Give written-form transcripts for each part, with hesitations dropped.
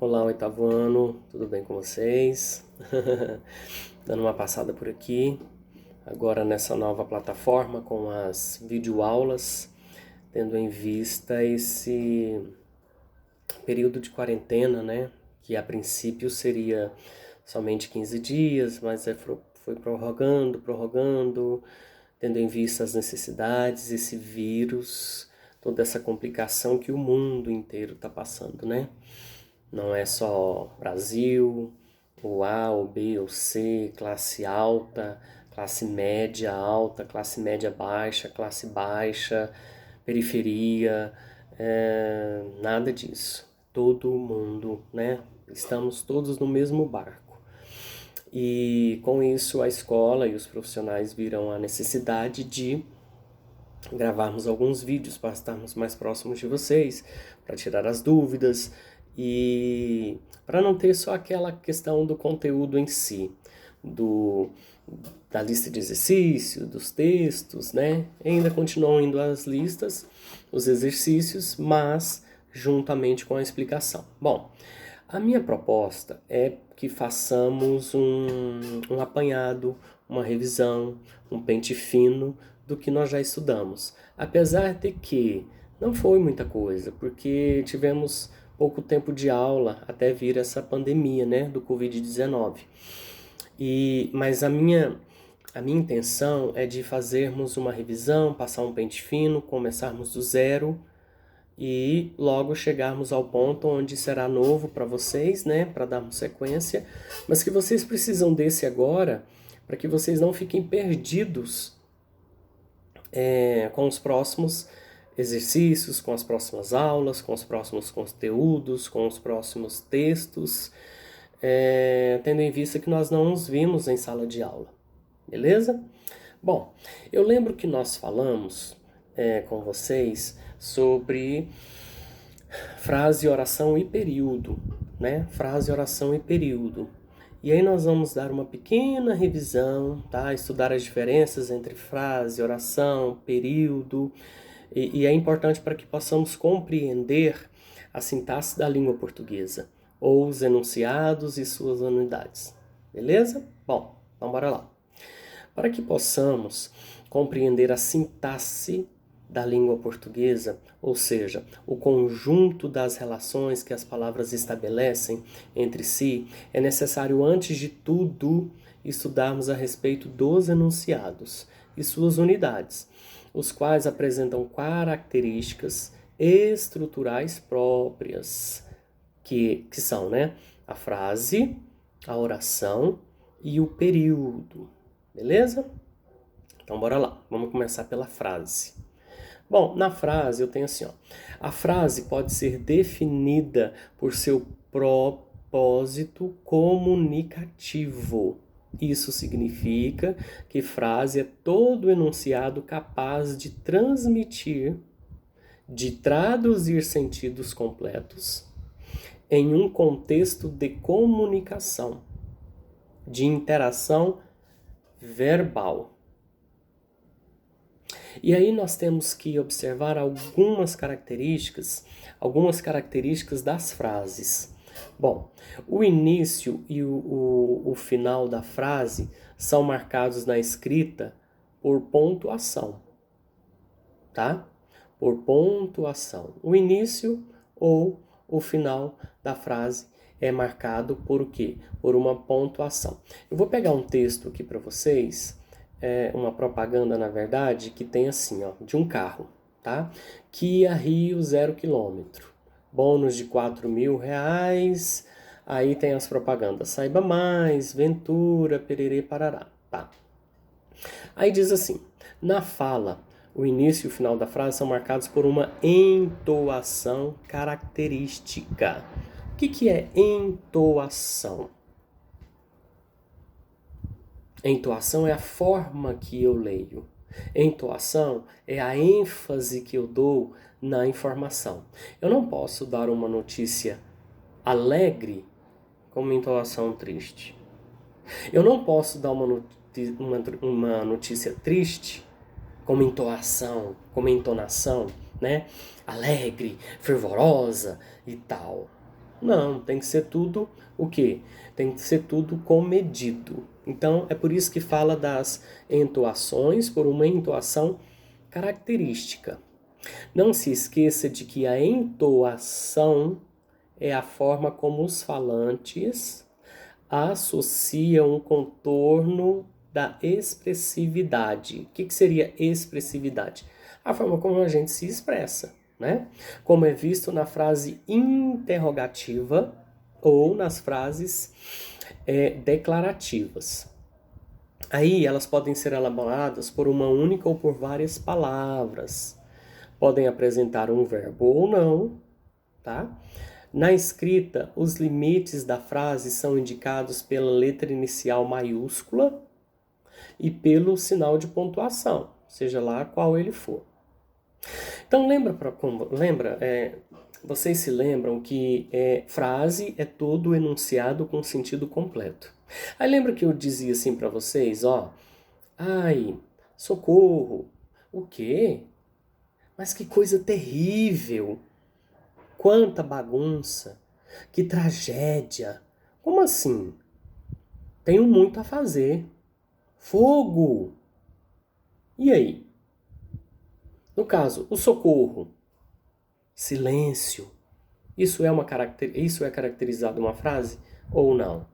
Olá, oitavo ano, tudo bem com vocês? Dando uma passada por aqui, agora nessa nova plataforma com as videoaulas, tendo em vista esse período de quarentena, né? Que a princípio seria somente 15 dias, mas foi prorrogando, tendo em vista as necessidades, esse vírus, toda essa complicação que o mundo inteiro está passando, né? Não é só Brasil, ou A, ou B, ou C, classe alta, classe média alta, classe média baixa, periferia, nada disso. Todo mundo, né? Estamos todos no mesmo barco. E com isso a escola e os profissionais viram a necessidade de gravarmos alguns vídeos para estarmos mais próximos de vocês, para tirar as dúvidas e para não ter só aquela questão do conteúdo em si, da lista de exercícios, dos textos, né? Ainda continuam indo as listas, os exercícios, mas juntamente com a explicação. Bom, a minha proposta é que façamos um apanhado, uma revisão, um pente fino do que nós já estudamos. Apesar de que não foi muita coisa, porque tivemos pouco tempo de aula até vir essa pandemia, né, do Covid-19. Mas a minha intenção é de fazermos uma revisão, passar um pente fino, começarmos do zero e logo chegarmos ao ponto onde será novo para vocês, né, para darmos sequência, mas que vocês precisam desse agora para que vocês não fiquem perdidos com os próximos exercícios, com as próximas aulas, com os próximos conteúdos, com os próximos textos, tendo em vista que nós não os vimos em sala de aula, beleza? Bom, eu lembro que nós falamos com vocês sobre frase, oração e período, né? Frase, oração e período. E aí nós vamos dar uma pequena revisão, tá? Estudar as diferenças entre frase, oração, período. E é importante para que possamos compreender a sintaxe da língua portuguesa, ou os enunciados e suas unidades. Beleza? Bom, então bora lá. Para que possamos compreender a sintaxe da língua portuguesa, ou seja, o conjunto das relações que as palavras estabelecem entre si, é necessário, antes de tudo, estudarmos a respeito dos enunciados e suas unidades, os quais apresentam características estruturais próprias, que são, né, a frase, a oração e o período. Beleza? Então bora lá, vamos começar pela frase. Bom, na frase eu tenho assim, ó, a frase pode ser definida por seu propósito comunicativo. Isso significa que frase é todo enunciado capaz de transmitir, de traduzir sentidos completos em um contexto de comunicação, de interação verbal. E aí nós temos que observar algumas características das frases. Bom, o início e o final da frase são marcados na escrita por pontuação, tá? Por pontuação. O início ou o final da frase é marcado por o quê? Por uma pontuação. Eu vou pegar um texto aqui para vocês, uma propaganda, na verdade, que tem assim, ó, de um carro, tá? Kia Rio 0 km, bônus de R$ 4.000, aí tem as propagandas, saiba mais, Ventura, pererê, parará, tá? Aí diz assim, na fala, o início e o final da frase são marcados por uma entoação característica. O que é entoação? Entoação é a forma que eu leio. Entoação é a ênfase que eu dou na informação. Eu não posso dar uma notícia alegre com uma entoação triste. Eu não posso dar uma notícia triste com uma entoação, com uma entonação, né? Alegre, fervorosa e tal. Não, tem que ser tudo o quê? Tem que ser tudo comedido. Então, é por isso que fala das entoações, por uma entoação característica. Não se esqueça de que a entoação é a forma como os falantes associam o contorno da expressividade. O que seria expressividade? A forma como a gente se expressa, né? Como é visto na frase interrogativa ou nas frases declarativas. Aí elas podem ser elaboradas por uma única ou por várias palavras. Podem apresentar um verbo ou não, tá? Na escrita, os limites da frase são indicados pela letra inicial maiúscula e pelo sinal de pontuação, seja lá qual ele for. Então vocês se lembram que frase é todo enunciado com sentido completo. Aí lembra que eu dizia assim para vocês, ó, ai, socorro, o quê? Mas que coisa terrível! Quanta bagunça! Que tragédia! Como assim? Tenho muito a fazer. Fogo! E aí? No caso, o socorro, silêncio. Isso é caracterizado uma frase ou não?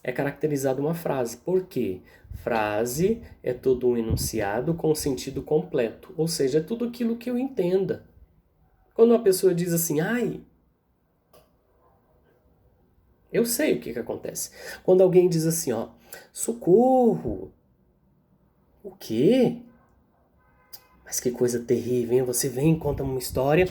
É caracterizado uma frase. Por quê? Frase é todo um enunciado com sentido completo, ou seja, é tudo aquilo que eu entenda. Quando uma pessoa diz assim, ai, eu sei o que acontece. Quando alguém diz assim, ó, socorro, o quê? Mas que coisa terrível, hein? Você vem, conta uma história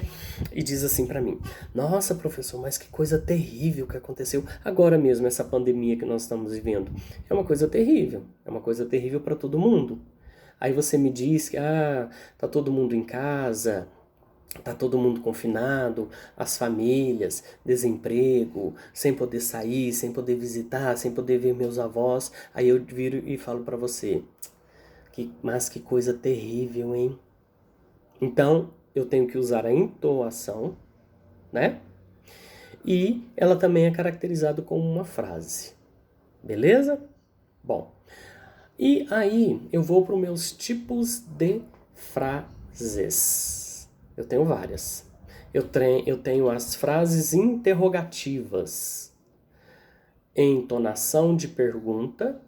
e diz assim pra mim, nossa, professor, mas que coisa terrível que aconteceu agora mesmo, essa pandemia que nós estamos vivendo. É uma coisa terrível para todo mundo. Aí você me diz que, tá todo mundo em casa, tá todo mundo confinado, as famílias, desemprego, sem poder sair, sem poder visitar, sem poder ver meus avós. Aí eu viro e falo pra você, mas que coisa terrível, hein? Então, eu tenho que usar a entoação, né? E ela também é caracterizada como uma frase. Beleza? Bom, e aí eu vou para os meus tipos de frases. Eu tenho várias. Eu tenho as frases interrogativas. Entonação de pergunta.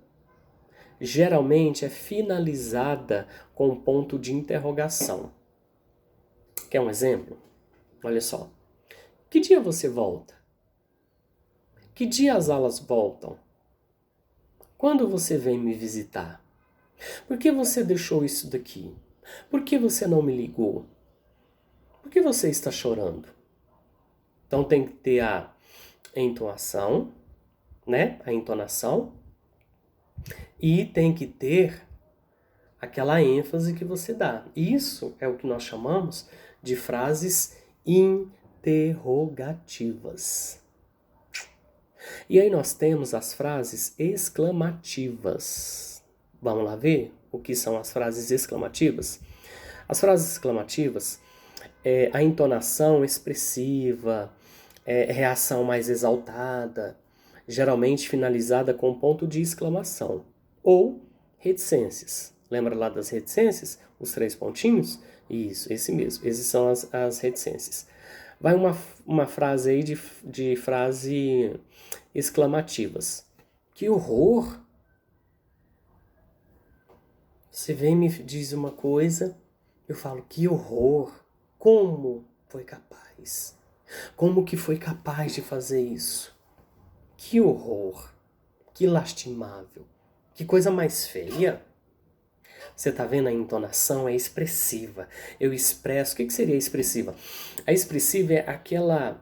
Geralmente é finalizada com ponto de interrogação. Quer um exemplo? Olha só. Que dia você volta? Que dia as aulas voltam? Quando você vem me visitar? Por que você deixou isso daqui? Por que você não me ligou? Por que você está chorando? Então tem que ter a entoação, né? A entonação. E tem que ter aquela ênfase que você dá. Isso é o que nós chamamos de frases interrogativas. E aí nós temos as frases exclamativas. Vamos lá ver o que são as frases exclamativas? As frases exclamativas é a entonação expressiva, reação mais exaltada, geralmente finalizada com ponto de exclamação. Ou reticências. Lembra lá das reticências? Os 3 pontinhos? Isso, esse mesmo. Esses são as reticências. Vai uma frase aí de frase exclamativas. Que horror! Você vem e me diz uma coisa, eu falo, que horror! Como foi capaz? Como que foi capaz de fazer isso? Que horror! Que lastimável! Que coisa mais feia! Você tá vendo? A entonação é expressiva. Eu expresso. O que seria expressiva? A expressiva é aquela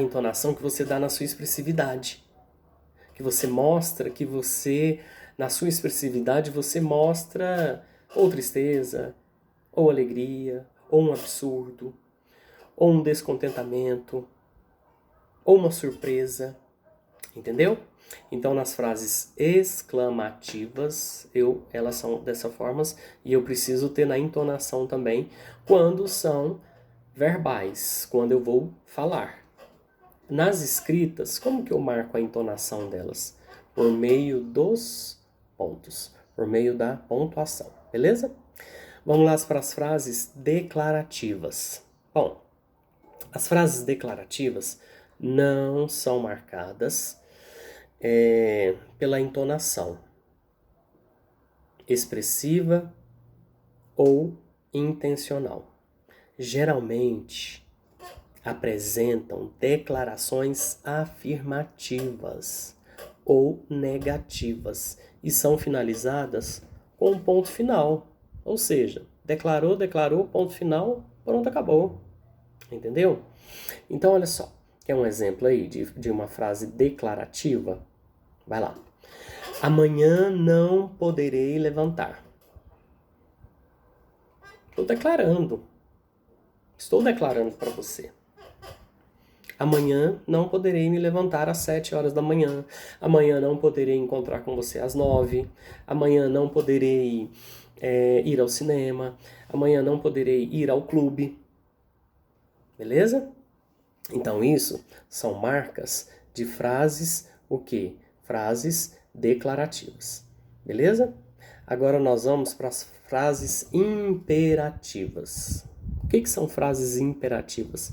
entonação que você dá na sua expressividade. Que você mostra que você, na sua expressividade, você mostra ou tristeza, ou alegria, ou um absurdo, ou um descontentamento, ou uma surpresa. Entendeu? Então, nas frases exclamativas, elas são dessa forma e eu preciso ter na entonação também quando são verbais, quando eu vou falar. Nas escritas, como que eu marco a entonação delas? Por meio dos pontos, por meio da pontuação, beleza? Vamos lá para as frases declarativas. Bom, as frases declarativas não são marcadas pela entonação expressiva ou intencional. Geralmente apresentam declarações afirmativas ou negativas e são finalizadas com um ponto final. Ou seja, declarou, ponto final, pronto, acabou. Entendeu? Então, olha só, quer um exemplo aí de uma frase declarativa? Vai lá. Amanhã não poderei levantar. Estou declarando para você. Amanhã não poderei me levantar às 7 horas da manhã. Amanhã não poderei encontrar com você às 9. Amanhã não poderei ir ao cinema. Amanhã não poderei ir ao clube. Beleza? Então isso são marcas de frases, o quê? Frases declarativas. Beleza? Agora nós vamos para as frases imperativas. O que são frases imperativas?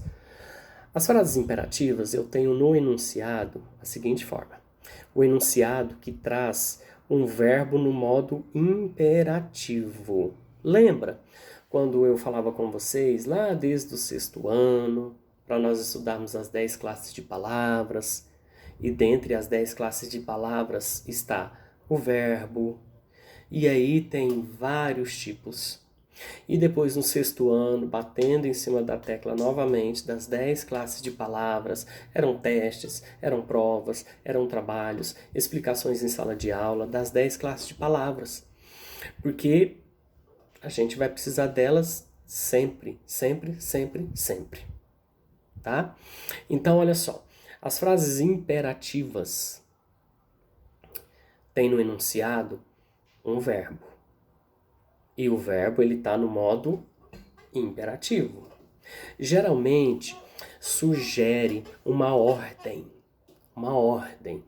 As frases imperativas eu tenho no enunciado a seguinte forma. O enunciado que traz um verbo no modo imperativo. Lembra quando eu falava com vocês lá desde o 6º ano, para nós estudarmos as 10 classes de palavras, e dentre as 10 classes de palavras está o verbo, e aí tem vários tipos. E depois no 6º ano, batendo em cima da tecla novamente das 10 classes de palavras, eram testes, eram provas, eram trabalhos, explicações em sala de aula das 10 classes de palavras. Porque a gente vai precisar delas sempre, sempre, sempre, sempre. Tá? Então, olha só, as frases imperativas têm no enunciado um verbo. E o verbo ele está no modo imperativo. Geralmente sugere uma ordem. Uma ordem.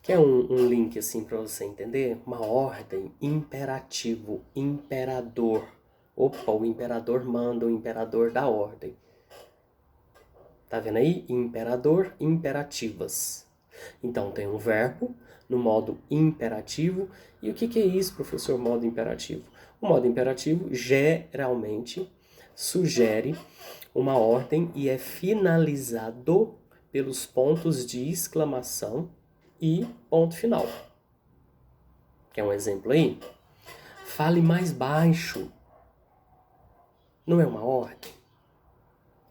Quer um link assim para você entender? Uma ordem, imperativo, imperador. Opa, o imperador manda, o imperador dá ordem. Tá vendo aí? Imperador, imperativas. Então tem um verbo no modo imperativo. E o que é isso, professor, modo imperativo? O modo imperativo geralmente sugere uma ordem e é finalizado pelos pontos de exclamação e ponto final. Quer um exemplo aí? Fale mais baixo. Não é uma ordem?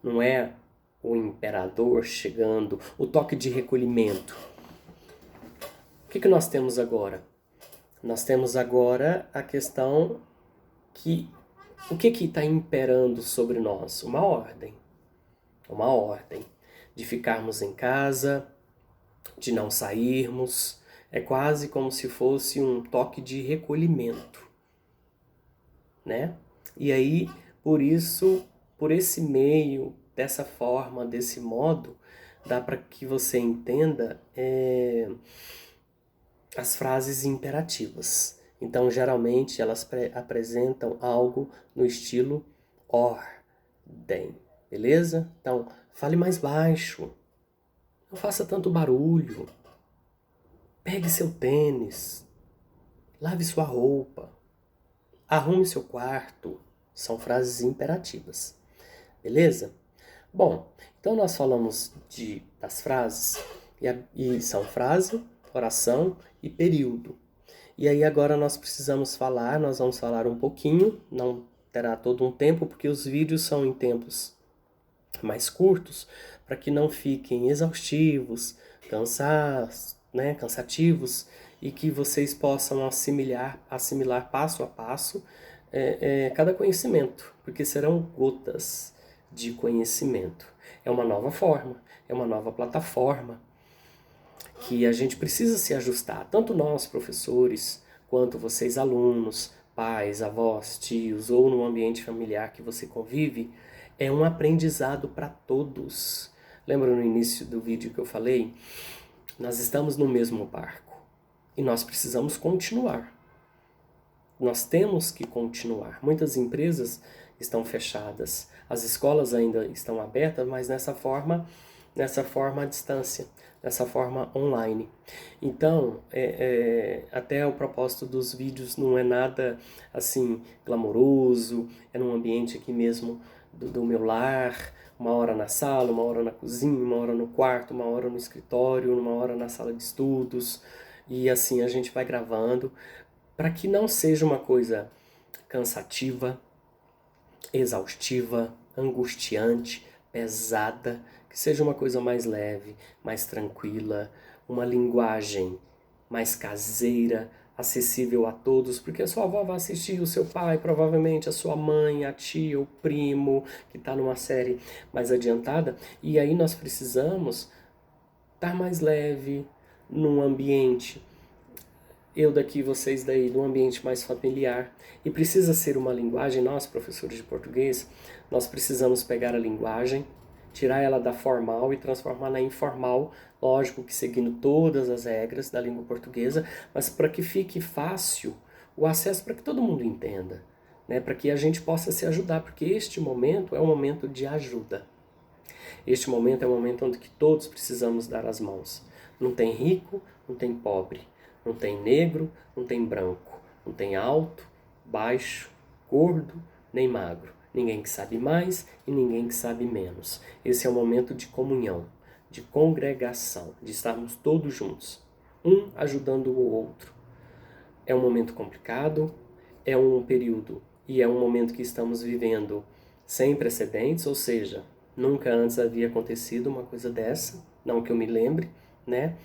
Não é o imperador chegando, o toque de recolhimento. O que nós temos agora? Nós temos agora a questão que o que está imperando sobre nós? Uma ordem. Uma ordem de ficarmos em casa, de não sairmos. É quase como se fosse um toque de recolhimento, né? E aí, por isso, por esse meio, dessa forma, desse modo, dá para que você entenda as frases imperativas. Então, geralmente, elas apresentam algo no estilo ordem, beleza? Então, fale mais baixo, não faça tanto barulho, pegue seu tênis, lave sua roupa, arrume seu quarto. São frases imperativas, beleza? Bom, então nós falamos das frases, e são frase, oração e período. E aí agora nós vamos falar um pouquinho, não terá todo um tempo, porque os vídeos são em tempos mais curtos, para que não fiquem exaustivos, cansativos, e que vocês possam assimilar passo a passo cada conhecimento, porque serão gotas de conhecimento. É uma nova forma, é uma nova plataforma que a gente precisa se ajustar, tanto nós, professores, quanto vocês, alunos, pais, avós, tios, ou no ambiente familiar que você convive, é um aprendizado para todos. Lembra no início do vídeo que eu falei? Nós estamos no mesmo barco e nós precisamos continuar. Nós temos que continuar. Muitas empresas estão fechadas, as escolas ainda estão abertas, mas nessa forma à distância, dessa forma online. Então, até o propósito dos vídeos não é nada assim glamouroso, é num ambiente aqui mesmo do meu lar, uma hora na sala, uma hora na cozinha, uma hora no quarto, uma hora no escritório, uma hora na sala de estudos, e assim a gente vai gravando, para que não seja uma coisa cansativa, exaustiva, angustiante, pesada, que seja uma coisa mais leve, mais tranquila, uma linguagem mais caseira, acessível a todos, porque a sua avó vai assistir, o seu pai, provavelmente a sua mãe, a tia, o primo, que está numa série mais adiantada, e aí nós precisamos estar mais leve, num ambiente, eu daqui, vocês daí, num ambiente mais familiar. E precisa ser uma linguagem, nós, professores de português, nós precisamos pegar a linguagem, tirar ela da formal e transformar na informal, lógico que seguindo todas as regras da língua portuguesa, mas para que fique fácil o acesso, para que todo mundo entenda, né? Para que a gente possa se ajudar, porque este momento é um momento de ajuda. Este momento é um momento onde que todos precisamos dar as mãos. Não tem rico, não tem pobre. Não tem negro, não tem branco. Não tem alto, baixo, gordo, nem magro. Ninguém que sabe mais e ninguém que sabe menos. Esse é um momento de comunhão, de congregação, de estarmos todos juntos, um ajudando o outro. É um momento complicado, é um período e é um momento que estamos vivendo sem precedentes, ou seja, nunca antes havia acontecido uma coisa dessa, não que eu me lembre, né?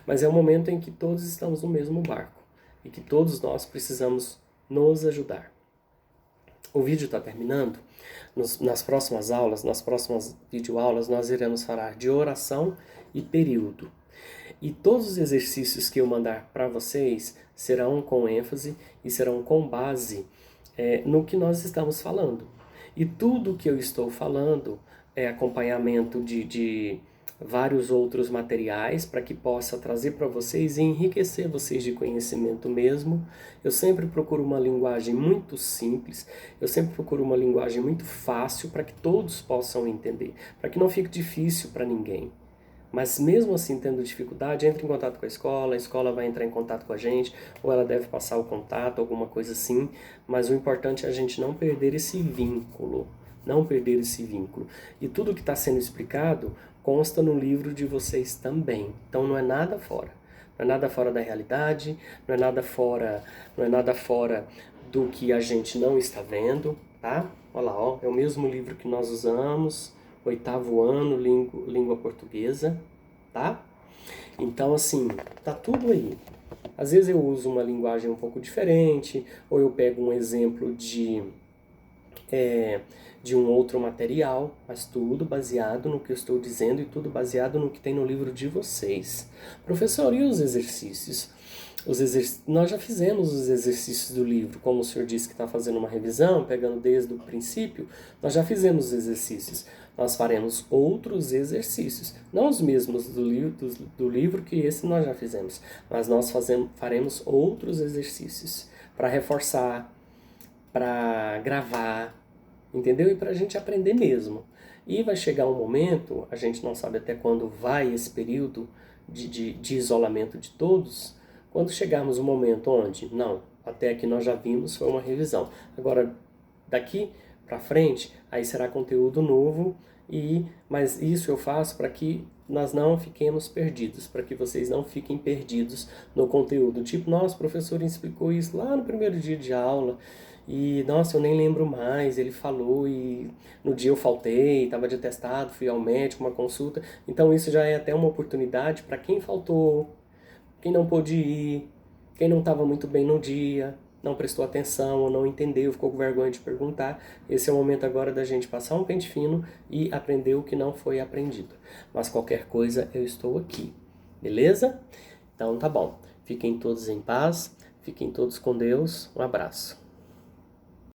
Mas é um momento em que todos estamos no mesmo barco e que todos nós precisamos nos ajudar. O vídeo está terminando. Nas próximas aulas, nas próximas videoaulas, nós iremos falar de oração e período. E todos os exercícios que eu mandar para vocês serão com ênfase e serão com base no que nós estamos falando. E tudo que eu estou falando é acompanhamento de vários outros materiais para que possa trazer para vocês e enriquecer vocês de conhecimento mesmo. Eu sempre procuro uma linguagem muito simples, eu sempre procuro uma linguagem muito fácil para que todos possam entender, para que não fique difícil para ninguém. Mas mesmo assim, tendo dificuldade, entre em contato com a escola vai entrar em contato com a gente, ou ela deve passar o contato, alguma coisa assim, mas o importante é a gente não perder esse vínculo, não perder esse vínculo. E tudo que está sendo explicado consta no livro de vocês também, então não é nada fora. Não é nada fora da realidade, não é nada fora do que a gente não está vendo, tá? Olha lá, ó, é o mesmo livro que nós usamos, 8º ano, língua portuguesa, tá? Então, assim, tá tudo aí. Às vezes eu uso uma linguagem um pouco diferente, ou eu pego um exemplo de um outro material, mas tudo baseado no que eu estou dizendo e tudo baseado no que tem no livro de vocês. Professor, e os exercícios? Nós já fizemos os exercícios do livro, como o senhor disse que está fazendo uma revisão, pegando desde o princípio, nós já fizemos os exercícios. Nós faremos outros exercícios, não os mesmos do livro que esse nós já fizemos, mas nós faremos outros exercícios para reforçar, para gravar, entendeu? E para a gente aprender mesmo. E vai chegar um momento, a gente não sabe até quando vai esse período de isolamento de todos, quando chegarmos um momento onde, não, até aqui nós já vimos, foi uma revisão. Agora, daqui para frente, aí será conteúdo novo, mas isso eu faço para que nós não fiquemos perdidos, para que vocês não fiquem perdidos no conteúdo. Tipo, nossa, o professor explicou isso lá no primeiro dia de aula, e nossa, eu nem lembro mais, ele falou e no dia eu faltei, estava de atestado, fui ao médico, uma consulta. Então isso já é até uma oportunidade para quem faltou, quem não pôde ir, quem não estava muito bem no dia, não prestou atenção ou não entendeu, ficou com vergonha de perguntar. Esse é o momento agora da gente passar um pente fino e aprender o que não foi aprendido. Mas qualquer coisa eu estou aqui, beleza? Então tá bom. Fiquem todos em paz, fiquem todos com Deus. Um abraço.